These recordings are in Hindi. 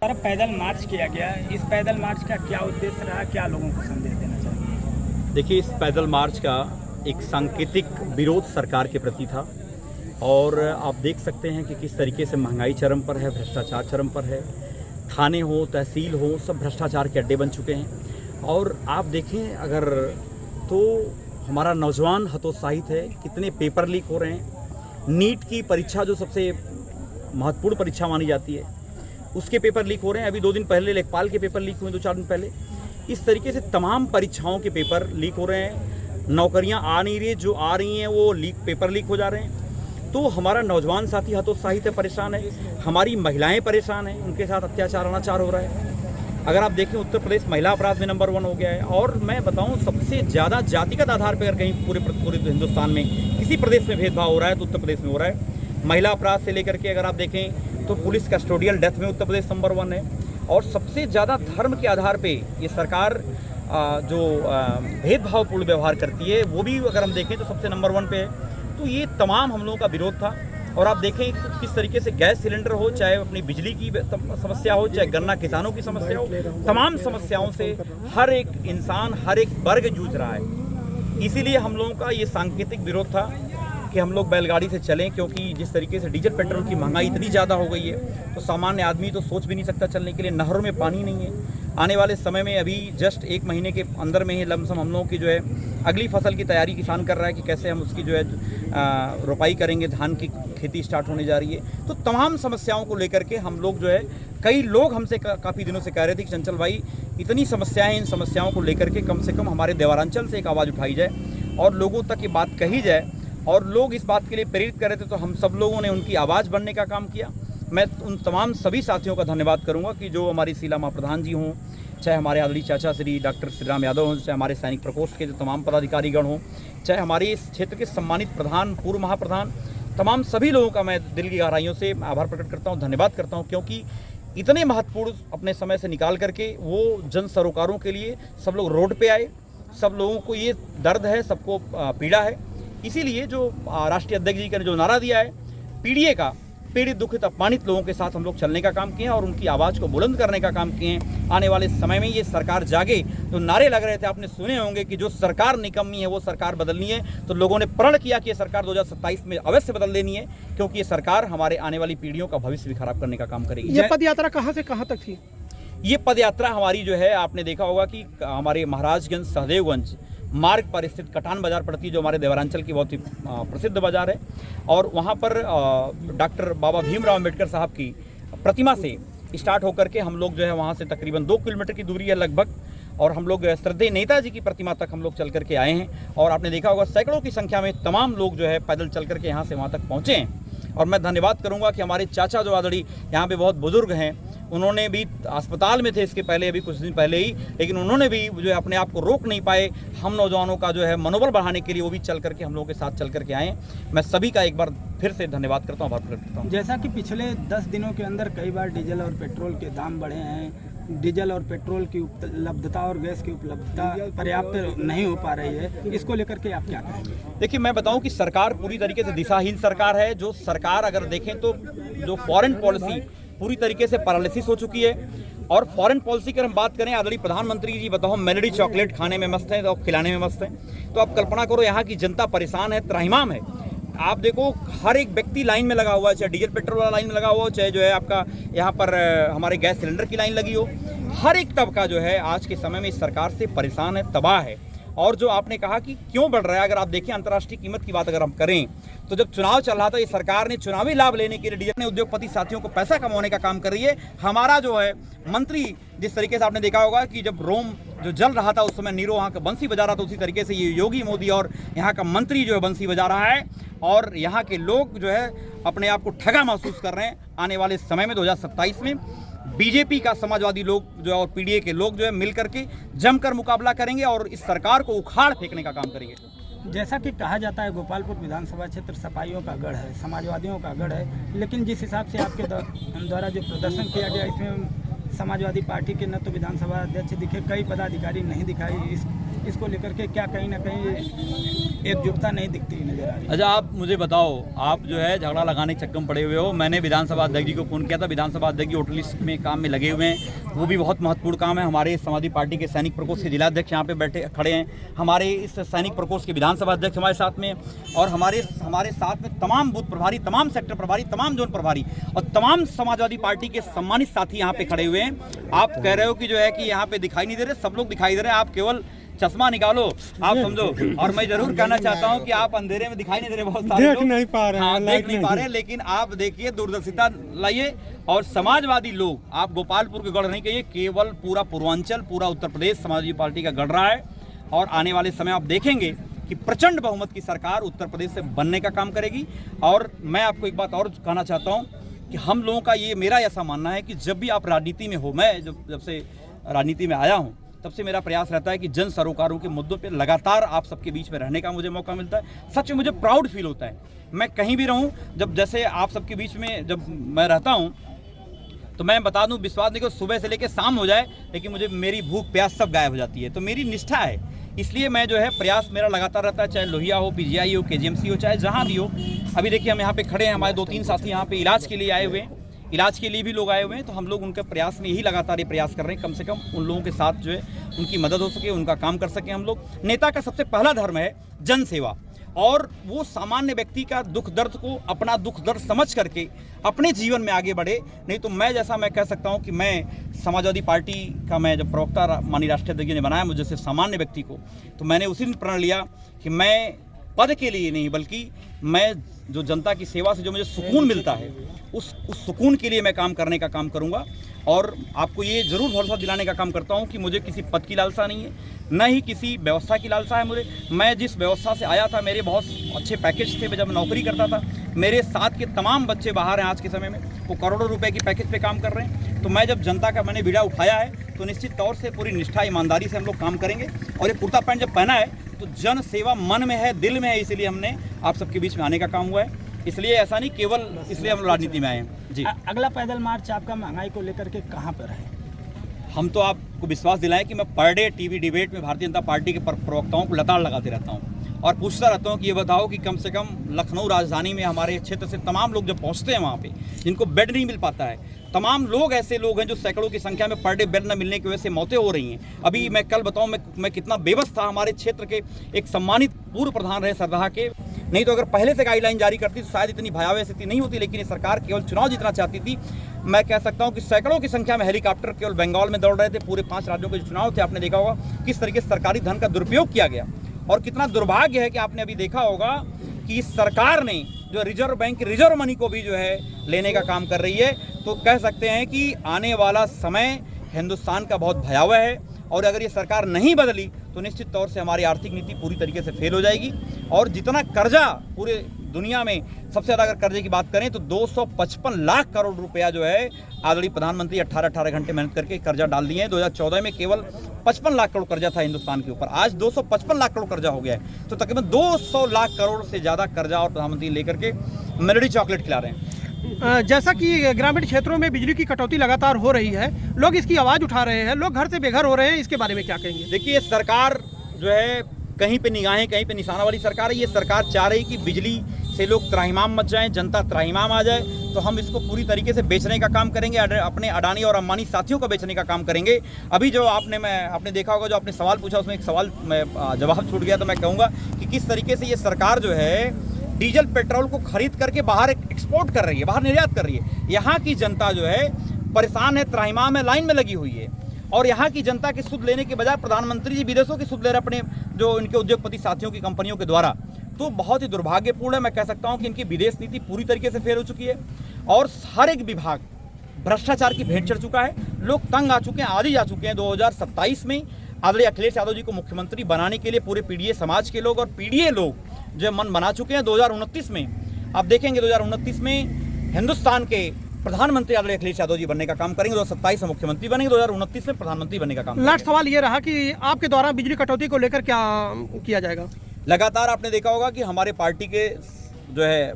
पैदल मार्च किया गया, इस पैदल मार्च का क्या उद्देश्य रहा, क्या लोगों को संदेश देना चाहिए? देखिए, इस पैदल मार्च का एक सांकेतिक विरोध सरकार के प्रति था और आप देख सकते हैं कि किस तरीके से महंगाई चरम पर है, भ्रष्टाचार चरम पर है। थाने हो, तहसील हो, सब भ्रष्टाचार के अड्डे बन चुके हैं। और आप देखें अगर तो हमारा नौजवान हतोत्साहित है, कितने पेपर लीक हो रहे हैं। नीट की परीक्षा जो सबसे महत्वपूर्ण परीक्षा मानी जाती है, उसके पेपर लीक हो रहे हैं। अभी 2 दिन पहले लेखपाल के पेपर लीक हुए, 2-4 दिन पहले। इस तरीके से तमाम परीक्षाओं के पेपर लीक हो रहे हैं। नौकरियां आ नहीं रही, जो आ रही हैं वो पेपर लीक हो जा रहे हैं। तो हमारा नौजवान साथी हतोत्साहित है, परेशान है। हमारी महिलाएं परेशान हैं, उनके साथ अत्याचार अनाचार हो रहा है। अगर आप देखें, उत्तर प्रदेश महिला अपराध में नंबर 1 हो गया है। और मैं बताऊं, सबसे ज़्यादा जातिगत आधार पर अगर कहीं पूरे हिंदुस्तान में किसी प्रदेश में भेदभाव हो रहा है तो उत्तर प्रदेश में हो रहा है। महिला अपराध से लेकर के अगर आप देखें तो पुलिस कस्टोडियल डेथ में उत्तर प्रदेश नंबर 1 है। और सबसे ज़्यादा धर्म के आधार पे ये सरकार जो भेदभावपूर्ण व्यवहार करती है, वो भी अगर हम देखें तो सबसे नंबर 1 पे है। तो ये तमाम हम लोगों का विरोध था। और आप देखें किस तरीके से गैस सिलेंडर हो, चाहे अपनी बिजली की समस्या हो, चाहे गन्ना किसानों की समस्या हो, तमाम समस्याओं से हर एक इंसान, हर एक वर्ग जूझ रहा है। इसीलिए हम लोगों का ये सांकेतिक विरोध था कि हम लोग बैलगाड़ी से चलें, क्योंकि जिस तरीके से डीजल पेट्रोल की महंगाई इतनी ज़्यादा हो गई है तो सामान्य आदमी तो सोच भी नहीं सकता चलने के लिए। नहरों में पानी नहीं है। आने वाले समय में अभी जस्ट 1 महीने के अंदर में ही लमसम हम लोगों की जो है अगली फसल की तैयारी किसान कर रहा है कि कैसे हम उसकी जो है रोपाई करेंगे। धान की खेती स्टार्ट होने जा रही है। तो तमाम समस्याओं को लेकर के हम लोग जो है, कई लोग हमसे काफ़ी दिनों से कह रहे थे कि चंचल भाई, इतनी समस्याएं, इन समस्याओं को लेकर के कम से कम हमारे देवारांचल से एक आवाज़ उठाई जाए और लोगों तक ये बात कही जाए। और लोग इस बात के लिए प्रेरित कर रहे थे, तो हम सब लोगों ने उनकी आवाज़ बनने का काम किया। मैं उन तमाम सभी साथियों का धन्यवाद करूंगा कि जो हमारी शीला माँ प्रधान जी हों, चाहे हमारे आदरणीय चाचा श्री डॉक्टर श्रीराम यादव हों, चाहे हमारे सैनिक प्रकोष्ठ के जो तमाम पदाधिकारीगण हों, चाहे हमारे इस क्षेत्र के सम्मानित प्रधान, पूर्व महाप्रधान, तमाम सभी लोगों का मैं दिल की गहराइयों से आभार प्रकट करता हूँ, धन्यवाद करता हूँ। क्योंकि इतने महत्वपूर्ण अपने समय से निकाल करके वो जन सरोकारों के लिए सब लोग रोड पर आए। सब लोगों को ये दर्द है, सबको पीड़ा है। इसीलिए जो राष्ट्रीय अध्यक्ष जी ने जो नारा दिया है, पीड़िए का, पीड़ित दुखित अपमानित लोगों के साथ हम लोग चलने का काम किए हैं और उनकी आवाज़ को बुलंद करने का काम किए हैं। आने वाले समय में ये सरकार जागे। जो नारे लग रहे थे, आपने सुने होंगे कि जो सरकार निकम्मी है वो सरकार बदलनी है। तो लोगों ने प्रण किया कि ये सरकार 2027 में अवश्य बदल देनी है, क्योंकि ये सरकार हमारे आने वाली पीढ़ियों का भविष्य भी खराब करने का काम करेगी। ये पद यात्रा कहाँ से कहाँ तक थी? ये पद यात्रा हमारी जो है, आपने देखा होगा कि हमारे महाराजगंज सहदेवगंज मार्ग पर स्थित कटान बाज़ार पड़ती है, जो हमारे देवारांचल की बहुत ही प्रसिद्ध बाज़ार है। और वहाँ पर डॉक्टर बाबा भीमराव अम्बेडकर साहब की प्रतिमा से स्टार्ट होकर के हम लोग जो है वहाँ से तकरीबन 2 किलोमीटर की दूरी है लगभग, और हम लोग श्रद्धेय नेताजी की प्रतिमा तक हम लोग चल करके आए हैं। और आपने देखा होगा सैकड़ों की संख्या में तमाम लोग जो है पैदल चल करके यहाँ से वहाँ तक पहुँचे हैं। और मैं धन्यवाद करूँगा कि हमारे चाचा जो आदरणीय यहाँ पे बहुत बुजुर्ग हैं, उन्होंने भी अस्पताल में थे इसके पहले, अभी कुछ दिन पहले ही, लेकिन उन्होंने भी जो है अपने आप को रोक नहीं पाए। हम नौजवानों का जो है मनोबल बढ़ाने के लिए वो भी चल करके हम लोगों के साथ चल करके आए। मैं सभी का एक बार फिर से धन्यवाद करता हूँ, आभार प्रकट करता हूँ। जैसा कि पिछले 10 दिनों के अंदर कई बार डीजल और पेट्रोल के दाम बढ़े हैं, डीजल और पेट्रोल की उपलब्धता और गैस की उपलब्धता पर्याप्त नहीं हो पा रही है, इसको लेकर के आप क्या कहेंगे? देखिए, मैं बताऊं कि सरकार पूरी तरीके से दिशाहीन सरकार है। जो सरकार अगर देखें तो जो फॉरेन पॉलिसी पूरी तरीके से पैरालिसिस हो चुकी है। और फॉरेन पॉलिसी की हम बात करें, आदरणीय प्रधानमंत्री जी बताओ मेलोडी चॉकलेट खाने में मस्त है और खिलाने में मस्त है। तो आप कल्पना करो, यहाँ की जनता परेशान है, त्राहिमाम है। आप देखो, हर एक व्यक्ति लाइन में लगा हुआ है, चाहे डीजल पेट्रोल वाला लाइन में लगा हुआ हो, चाहे जो है आपका यहाँ पर हमारे गैस सिलेंडर की लाइन लगी हो। हर एक तबका जो है आज के समय में इस सरकार से परेशान है, तबाह है। और जो आपने कहा कि क्यों बढ़ रहा है, अगर आप देखें अंतर्राष्ट्रीय कीमत की बात अगर हम करें तो जब चुनाव चल रहा था, ये सरकार ने चुनावी लाभ लेने के लिए डीजल उद्योगपति साथियों को पैसा कमाने का काम कर रही है। हमारा जो है मंत्री, जिस तरीके से आपने देखा होगा कि जब रोम जो जल रहा था उस समय नीरो वहाँ का बंसी बजा रहा था, उसी तरीके से ये योगी मोदी और यहाँ का मंत्री जो है बंसी बजा रहा है। और यहाँ के लोग जो है अपने आप को ठगा महसूस कर रहे हैं। आने वाले समय में 2027 में बीजेपी का समाजवादी लोग जो है और पीडीए के लोग जो है मिल करके जमकर मुकाबला करेंगे और इस सरकार को उखाड़ फेंकने का काम करेंगे। जैसा कि कहा जाता है, गोपालपुर विधानसभा क्षेत्र सपाइयों का गढ़ है, समाजवादियों का गढ़ है, लेकिन जिस हिसाब से आपके द्वारा जो प्रदर्शन किया गया, इसमें समाजवादी पार्टी के न तो विधानसभा अध्यक्ष दिखे, कई पदाधिकारी नहीं दिखाई। इसको लेकर के क्या कहीं ना कहीं एकजुटता नहीं दिखती नजर आ रही है। अच्छा, आप मुझे बताओ, आप जो है झगड़ा लगाने के चक्कर में पड़े हुए हो। मैंने विधानसभा अध्यक्ष जी को फ़ोन किया था, विधानसभा अध्यक्ष जी होटल लिस्ट में काम में लगे हुए हैं, वो भी बहुत महत्वपूर्ण काम है। हमारे समाजवादी पार्टी के सैनिक प्रकोष्ठ के जिलाध्यक्ष यहाँ पे बैठे खड़े हैं, हमारे इस सैनिक प्रकोष्ठ के विधानसभा अध्यक्ष हमारे साथ में, और हमारे साथ में तमाम बूथ प्रभारी, तमाम सेक्टर प्रभारी, तमाम जोन प्रभारी और तमाम समाजवादी पार्टी के सम्मानित साथी यहाँ पे खड़े हुए हैं। आप कह रहे हो कि जो है कि यहाँ पे दिखाई नहीं दे रहे, सब लोग दिखाई दे रहे हैं, आप केवल चश्मा निकालो, आप समझो। और मैं जरूर कहना चाहता हूं कि आप अंधेरे में दिखाई नहीं दे रहे, बहुत सारे देख नहीं पा रहे हैं, देख नहीं पा रहे हैं, लेकिन आप देखिए, दूरदर्शिता लाइए। और समाजवादी लोग, आप गोपालपुर के गढ़ नहीं कहिए, केवल पूरा पूर्वांचल, पूरा उत्तर प्रदेश समाजवादी पार्टी का गढ़ रहा है। और आने वाले समय आप देखेंगे कि प्रचंड बहुमत की सरकार उत्तर प्रदेश से बनने का काम करेगी। और मैं आपको एक बात और कहना चाहता हूँ कि हम लोगों का ये, मेरा ऐसा मानना है कि जब भी आप राजनीति में हो, मैं जब से राजनीति में आया हूँ तब से मेरा प्रयास रहता है कि जन सरोकारों के मुद्दों पे लगातार आप सबके बीच में रहने का मुझे मौका मिलता है। सच में मुझे प्राउड फील होता है, मैं कहीं भी रहूं, जब जैसे आप सबके बीच में जब मैं रहता हूं, तो मैं बता दूं, विश्वास नहीं, कि सुबह से लेकर शाम हो जाए लेकिन मुझे मेरी भूख प्यास सब गायब हो जाती है। तो मेरी निष्ठा है, इसलिए मैं जो है प्रयास मेरा लगातार रहता है, चाहे लोहिया हो, पीजीआई हो, केजीएमसी हो, चाहे जहाँ भी हो। अभी देखिए हम यहाँ पे खड़े हैं, हमारे 2-3 साथी यहाँ पे इलाज के लिए आए हुए हैं, इलाज के लिए भी लोग आए हुए हैं। तो हम लोग उनके प्रयास में यही लगातार ये प्रयास कर रहे हैं, कम से कम उन लोगों के साथ जो है उनकी मदद हो सके, उनका काम कर सकें हम लोग। नेता का सबसे पहला धर्म है जन सेवा, और वो सामान्य व्यक्ति का दुख दर्द को अपना दुख दर्द समझ करके अपने जीवन में आगे बढ़े। नहीं तो मैं कह सकता हूँ कि मैं समाजवादी पार्टी का, मैं जब प्रवक्ता माननीय राष्ट्रीय अध्यक्ष ने बनाया मुझे से सामान्य व्यक्ति को, तो मैंने उसी दिन प्रण लिया कि मैं पद के लिए नहीं, बल्कि मैं जो जनता की सेवा से जो मुझे सुकून मिलता है, उस सुकून के लिए मैं काम करने का काम करूंगा। और आपको ये जरूर भरोसा दिलाने का काम करता हूं कि मुझे किसी पद की लालसा नहीं है, न ही किसी व्यवस्था की लालसा है मुझे। मैं जिस व्यवस्था से आया था, मेरे बहुत अच्छे पैकेज थे, जब मैं नौकरी करता था, मेरे साथ के तमाम बच्चे बाहर हैं आज के समय में, वो करोड़ों रुपए की पैकेज पे काम कर रहे हैं। तो मैं जब जनता का मैंने बीड़ा उठाया है, तो निश्चित तौर से पूरी निष्ठा ईमानदारी से हम लोग काम करेंगे। और ये कुर्ता पैंट जब पहना है तो जन सेवा मन में है, दिल में है, इसीलिए हमने आप सबके बीच में आने का काम हुआ है। इसलिए ऐसा नहीं केवल इसलिए हम राजनीति में आए हैं जी। अगला पैदल मार्च आपका महंगाई को लेकर के कहाँ पर है? हम तो आपको विश्वास दिलाएं कि मैं पर डे टीवी डिबेट में भारतीय जनता पार्टी के प्रवक्ताओं को लताड़ लगाते रहता हूं और पूछता रहता हूं कि ये बताओ कि कम से कम लखनऊ राजधानी में हमारे क्षेत्र से तमाम लोग जब पहुंचते हैं वहां पे, जिनको बेड नहीं मिल पाता है, तमाम लोग ऐसे लोग हैं जो सैकड़ों की संख्या में पर डे बेड न मिलने की वजह से मौतें हो रही हैं। अभी मैं कल बताऊं मैं कितना बेबस था। हमारे क्षेत्र के एक सम्मानित पूर्व प्रधान रहे सरदाहा के, नहीं तो अगर पहले से गाइडलाइन जारी करती तो शायद इतनी भयावह स्थिति नहीं होती, लेकिन ये सरकार केवल चुनाव जीतना चाहती थी। मैं कह सकता हूं कि सैकड़ों की संख्या में हेलीकॉप्टर केवल बंगाल में दौड़ रहे थे। पूरे 5 राज्यों के जो चुनाव थे, आपने देखा होगा किस तरीके से सरकारी धन का दुरुपयोग किया गया, और कितना दुर्भाग्य है कि आपने अभी देखा होगा कि इस सरकार ने जो रिजर्व बैंक की रिजर्व मनी को भी जो है लेने का काम कर रही है। तो कह सकते हैं कि आने वाला समय हिंदुस्तान का बहुत भयावह है, और अगर ये सरकार नहीं बदली तो निश्चित तौर से हमारी आर्थिक नीति पूरी तरीके से फेल हो जाएगी। और जितना कर्जा पूरे दुनिया में सबसे ज़्यादा अगर कर्जे की बात करें तो 255 लाख करोड़ रुपया जो है आदरणीय प्रधानमंत्री 18 घंटे मेहनत करके कर्जा डाल दिए हैं। 2014 में केवल 55 लाख करोड़ कर्जा था हिंदुस्तान के ऊपर, आज 255 लाख करोड़ कर्जा हो गया है। तो तकरीबन 200 लाख करोड़ से ज़्यादा कर्जा और प्रधानमंत्री लेकर के मेलोडी चॉकलेट खिला रहे हैं। जैसा कि ग्रामीण क्षेत्रों में बिजली की कटौती लगातार हो रही है, लोग इसकी आवाज़ उठा रहे हैं, लोग घर से बेघर हो रहे हैं, इसके बारे में क्या कहेंगे? देखिए, सरकार जो है कहीं पे निगाहें कहीं पे निशाना वाली सरकार है। ये सरकार चाह रही कि बिजली से लोग त्राहिमाम मच जाएं, जनता त्राहिमाम आ जाए। तो हम इसको पूरी तरीके से बेचने का काम करेंगे, अपने अडानी और अंबानी साथियों को बेचने का काम करेंगे। अभी जो आपने देखा होगा, जो आपने सवाल पूछा उसमें एक सवाल में जवाब छूट गया, तो मैं कहूँगा कि किस तरीके से ये सरकार जो है डीजल पेट्रोल को खरीद करके बाहर एक्सपोर्ट कर रही है, बाहर निर्यात कर रही है। यहाँ की जनता जो है परेशान है, त्राहिमाम है, लाइन में लगी हुई है। और यहाँ की जनता की सुध लेने के बजाय प्रधानमंत्री जी विदेशों की सुध ले रहे अपने जो इनके उद्योगपति साथियों की कंपनियों के द्वारा। तो बहुत ही दुर्भाग्यपूर्ण है। मैं कह सकता हूँ कि इनकी विदेश नीति पूरी तरीके से फेल हो चुकी है, और हर एक विभाग भ्रष्टाचार की भेंट चढ़ चुका है। लोग तंग आ चुके हैं, आदी जा चुके हैं। 2027 में आदरणीय अखिलेश यादव जी को मुख्यमंत्री बनाने के लिए पूरे पीडीए समाज के लोग और पीडीए लोग जो मन बना चुके हैं। 2029 में आप देखेंगे, 2029 में हिंदुस्तान के प्रधानमंत्री आदरणीय अखिलेश यादव जी बनने का काम करेंगे। 2027 में मुख्यमंत्री बनेंगे, 2029 में प्रधानमंत्री बनने का काम। लास्ट सवाल ये रहा कि आपके द्वारा बिजली कटौती को लेकर क्या किया जाएगा? लगातार आपने देखा होगा कि हमारे पार्टी के जो है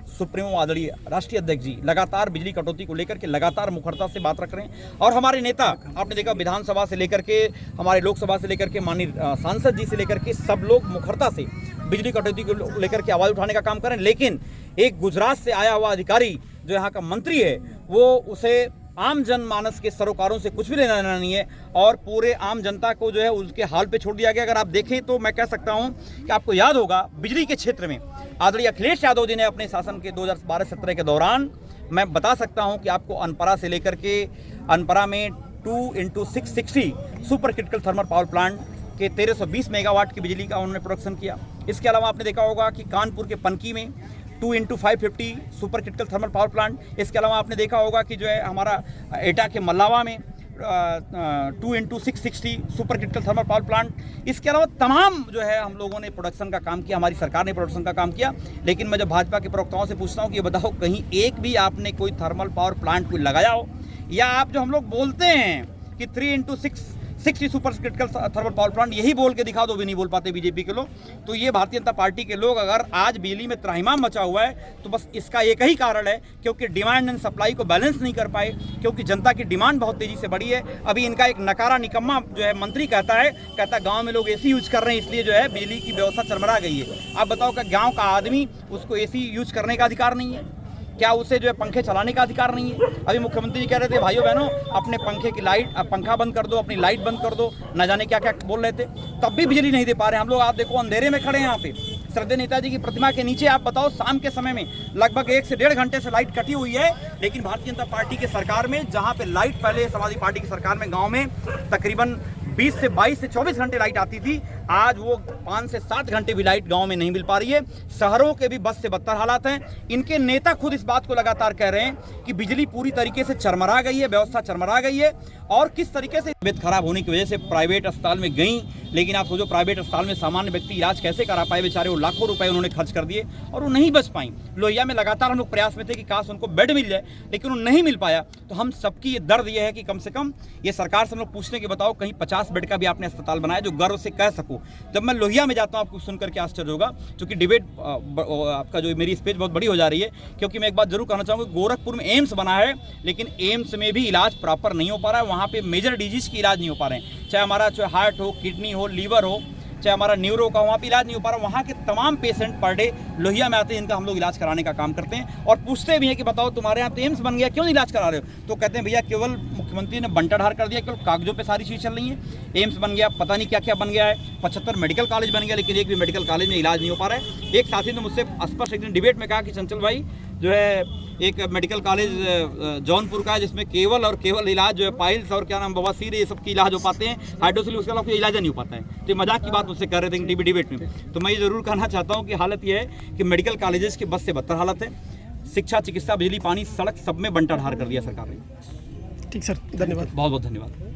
सुप्रीमो आदरणीय राष्ट्रीय अध्यक्ष जी लगातार बिजली कटौती को लेकर के लगातार मुखरता से बात रख रहे हैं और हमारे नेता आपने देखा विधानसभा से लेकर के हमारे लोकसभा से लेकर के माननीय सांसद जी से लेकर के सब लोग मुखरता से बिजली कटौती को लेकर के आवाज़ उठाने का काम करें। लेकिन एक गुजरात से आया हुआ अधिकारी जो यहाँ का मंत्री है वो उसे आम जनमानस के सरोकारों से कुछ भी लेना देना नहीं है और पूरे आम जनता को जो है उसके हाल पे छोड़ दिया गया। अगर आप देखें तो मैं कह सकता हूं कि आपको याद होगा बिजली के क्षेत्र में आदरणीय अखिलेश यादव जी ने अपने शासन के 2012-17 के दौरान मैं बता सकता हूं कि आपको अनपरा से लेकर के अनपरा में 2x660 super critical thermal power plant के 1320 मेगावाट की बिजली का उन्होंने प्रोडक्शन किया। इसके अलावा आपने देखा होगा कि कानपुर के पनकी में 2x550 super critical thermal power plant. इसके अलावा आपने देखा होगा कि जो है हमारा एटा के मल्लावा में 2x660 super critical thermal power plant. इसके अलावा तमाम जो है हम लोगों ने प्रोडक्शन का काम किया, हमारी सरकार ने प्रोडक्शन का काम किया। लेकिन मैं जब भाजपा के प्रवक्ताओं से पूछता हूँ कि ये बताओ कहीं एक भी आपने कोई थर्मल पावर प्लांट कोई लगाया हो, या आप जो हम लोग बोलते हैं कि 3x660 super critical thermal power plant यही बोल के दिखा दो, भी नहीं बोल पाते बीजेपी के लोग। तो ये भारतीय जनता पार्टी के लोग अगर आज बिजली में त्राहिमाम मचा हुआ है तो बस इसका एक ही कारण है क्योंकि डिमांड एंड सप्लाई को बैलेंस नहीं कर पाए, क्योंकि जनता की डिमांड बहुत तेजी से बढ़ी है। अभी इनका एक नकारा निकम्मा जो है मंत्री कहता गाँव में लोग एसी यूज कर रहे हैं इसलिए जो है बिजली की व्यवस्था चरमरा गई है। आप बताओ कि गाँव का आदमी उसको एसी यूज करने का अधिकार नहीं है? क्या उसे जो है पंखे चलाने का अधिकार नहीं है? अभी मुख्यमंत्री जी कह रहे थे भाइयों बहनों अपने पंखे की लाइट पंखा बंद कर दो, अपनी लाइट बंद कर दो, न जाने क्या क्या बोल रहे थे, तब भी बिजली नहीं दे पा रहे हम लोग। आप देखो अंधेरे में खड़े हैं यहाँ पे श्रद्धेय नेताजी की प्रतिमा के नीचे। आप बताओ शाम के समय में लगभग 1 से 1.5 घंटे से लाइट कटी हुई है। लेकिन भारतीय जनता पार्टी की सरकार में जहाँ पे लाइट पहले समाजवादी पार्टी की सरकार में गाँव में तकरीबन 20 से 22 से 24 घंटे लाइट आती थी, आज वो 5 से 7 घंटे भी लाइट गांव में नहीं मिल पा रही है। शहरों के भी बस से बदतर हालात हैं। इनके नेता खुद इस बात को लगातार कह रहे हैं कि बिजली पूरी तरीके से चरमरा गई है, व्यवस्था चरमरा गई है। और किस तरीके से तबीयत खराब होने की वजह से प्राइवेट अस्पताल में गई, लेकिन आप सोचो प्राइवेट अस्पताल में सामान्य व्यक्ति इलाज कैसे करा पाए? बेचारे वो लाखों रुपए उन्होंने खर्च कर दिए और वो नहीं बच पाई। लोहिया में लगातार हम लोग प्रयास में थे कि काश उनको बेड मिल जाए, लेकिन वो नहीं मिल पाया। तो हम सबकी ये दर्द ये है कि कम से कम ये सरकार से हम लोग पूछने के बताओ कहीं 50 बेड का भी आपने अस्पताल बनाया जो गर्व से कह सको। जब मैं लोहिया में जाता हूँ आपको सुनकर के आश्चर्य होगा, क्योंकि डिबेट आपका जो मेरी स्पेस बहुत बड़ी हो जा रही है, क्योंकि मैं एक बात जरूर कहना चाहूँगा गोरखपुर में एम्स बना है लेकिन एम्स में भी इलाज प्रॉपर नहीं हो पा रहा है। वहाँ पे मेजर डिजीज की इलाज नहीं हो पा रहे हैं, चाहे हमारा चाहे हार्ट हो, किडनी हो, लीवर हो, चाहे हमारा न्यूरो का, वहाँ पे इलाज नहीं हो पा रहा। वहाँ के तमाम पेशेंट पर डे लोहिया में आते हैं, इनका हम लोग इलाज कराने का काम करते हैं और पूछते भी हैं कि बताओ तुम्हारे यहाँ तो एम्स बन गया, क्यों नहीं इलाज करा रहे हो? तो कहते हैं भैया केवल मुख्यमंत्री ने बंटाढार कर दिया, केवल कागजों पे सारी चीज़ चल रही है। एम्स बन गया, पता नहीं क्या क्या बन गया है, 75 मेडिकल कॉलेज बन गया, लेकिन एक भी मेडिकल कॉलेज में इलाज नहीं हो पा रहा है। एक साथी ने मुझसे स्पष्ट एक दिन डिबेट में कहा कि चंचल भाई जो है एक मेडिकल कॉलेज जौनपुर का है जिसमें केवल और केवल इलाज जो है पाइल्स और क्या नाम बवासीर ये सब की इलाज हो पाते हैं, हाइड्रोसिल उसके अलावा कोई इलाज नहीं हो पाता है। तो मजाक की बात मुझसे कर रहे थे टीवी डिबेट में। तो मैं ये जरूर कहना चाहता हूँ कि हालत ये है कि मेडिकल कॉलेजेस की बस से बदतर हालत है। शिक्षा, चिकित्सा, बिजली, पानी, सड़क सब में बंटाढार कर दिया सरकार ने। ठीक सर, धन्यवाद। बहुत बहुत धन्यवाद।